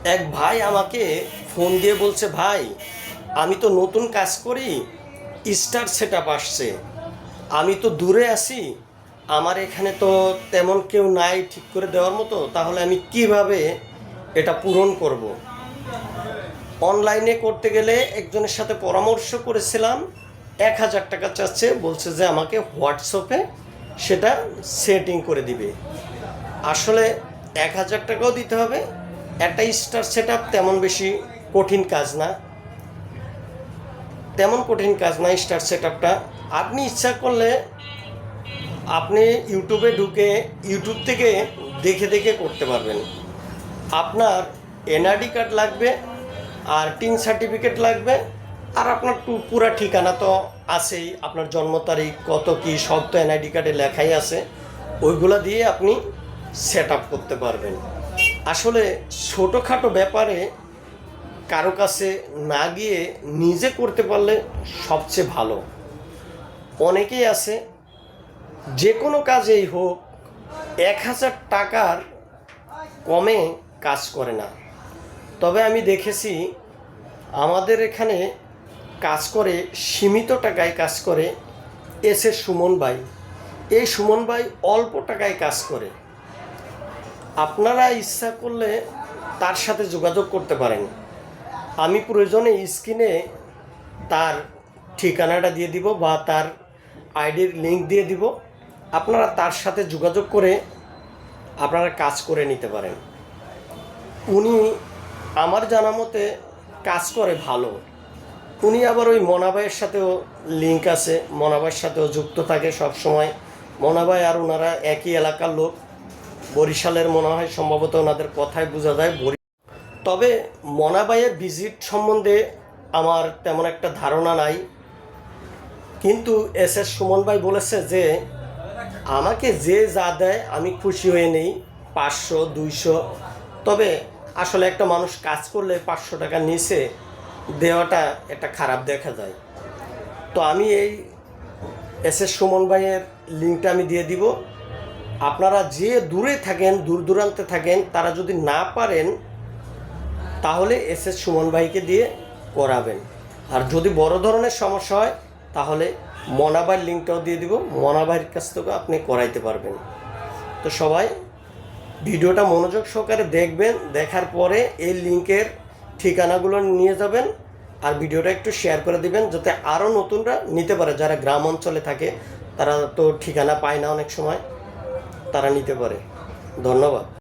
এক ভাই আমাকে ফোন দিয়ে বলছে, ভাই আমি তো নতুন কাজ করি, স্টার সেট আপ আসছে, আমি তো দূরে আছি, আমার এখানে তো তেমন কেউ নাই ঠিক করে দেওয়ার মতো, তাহলে আমি কিভাবে এটা পূরণ করব। অনলাইনে করতে গেলে একজনের সাথে পরামর্শ করেছিলাম, 1,000 টাকা চাচ্ছে, বলছে যে আমাকে হোয়াটসঅ্যাপে সেটা সেটিং করে দিবে। আসলে 1,000 টাকাও দিতে হবে। একটা স্টার সেট আপ তেমন বেশি কঠিন কাজ না, তেমন কঠিন কাজ না স্টার সেট আপটা। আপনি ইচ্ছা করলে আপনি ইউটিউবে ঢুকে ইউটিউব থেকে দেখে দেখে করতে পারবেন। আপনার এনআইডি কার্ড লাগবে, আর টিন সার্টিফিকেট লাগবে, আর আপনার পুরা ঠিকানা তো আছেই, আপনার জন্ম তারিখ কত কি সব তো এনআইডি কার্ডে লেখাই আছে, ওইগুলো দিয়ে আপনি সেট আপ করতে পারবেন। আসলে ছোটোখাটো ব্যাপারে কারো কাছে না গিয়ে নিজে করতে পারলে সবচেয়ে ভালো। অনেকেই আছে যে কোনো কাজেই হোক 1,000 টাকার কমে কাজ করে না। তবে আমি দেখেছি আমাদের এখানে কাজ করে, সীমিত টাকায় কাজ করে সুমন ভাই। এই সুমন ভাই অল্প টাকায় কাজ করে। আপনারা ইচ্ছা করলে তার সাথে যোগাযোগ করতে পারেন। আমি প্রয়োজনে স্ক্রিনে তার ঠিকানাটা দিয়ে দিব বা তার আইডির লিঙ্ক দিয়ে দিব, আপনারা তার সাথে যোগাযোগ করে আপনারা কাজ করে নিতে পারেন। উনি আমার জানা মতে কাজ করে ভালো। উনি আবার ওই মনাবাইয়ের সাথেও লিঙ্ক আছে, মনাবাইয়ের সাথেও যুক্ত থাকে সব সময়। মনাবাই আর ওনারা একই এলাকার লোক, বরিশালের মনে হয়, সম্ভবত ওনাদের কথায় বোঝা যায়। তবে মনাবাইয়ের ভিজিট সম্বন্ধে আমার তেমন একটা ধারণা নাই, কিন্তু সুমন ভাই বলেছে যে আমাকে যে যা দেয় আমি খুশি হয়ে নেই, 500 200। তবে আসলে একটা মানুষ কাজ করলে 500 টাকা নিচে দেওয়াটা একটা খারাপ দেখা যায়। তো আমি এই সুমন ভাইয়ের লিঙ্কটা আমি দিয়ে দিব। আপনারা যে দূরে থাকেন, দূর দূরান্তে থাকেন, তারা যদি না পারেন তাহলে সুমন ভাইকে দিয়ে করাবেন। আর যদি বড় ধরনের সমস্যা হয় তাহলে মনাবাইয়ের লিঙ্কটাও দিয়ে দিব, মনাবাইয়ের কাছ থেকে আপনি করাইতে পারবেন। তো সবাই ভিডিওটা মনোযোগ সহকারে দেখবেন, দেখার পরে এই লিঙ্কের ঠিকানাগুলো নিয়ে যাবেন, আর ভিডিওটা একটু শেয়ার করে দিবেন যাতে আরও নতুনরা নিতে পারে। যারা গ্রাম অঞ্চলে থাকে তারা তো ঠিকানা পায় না অনেক সময়, তারা নিতে পারে। ধন্যবাদ।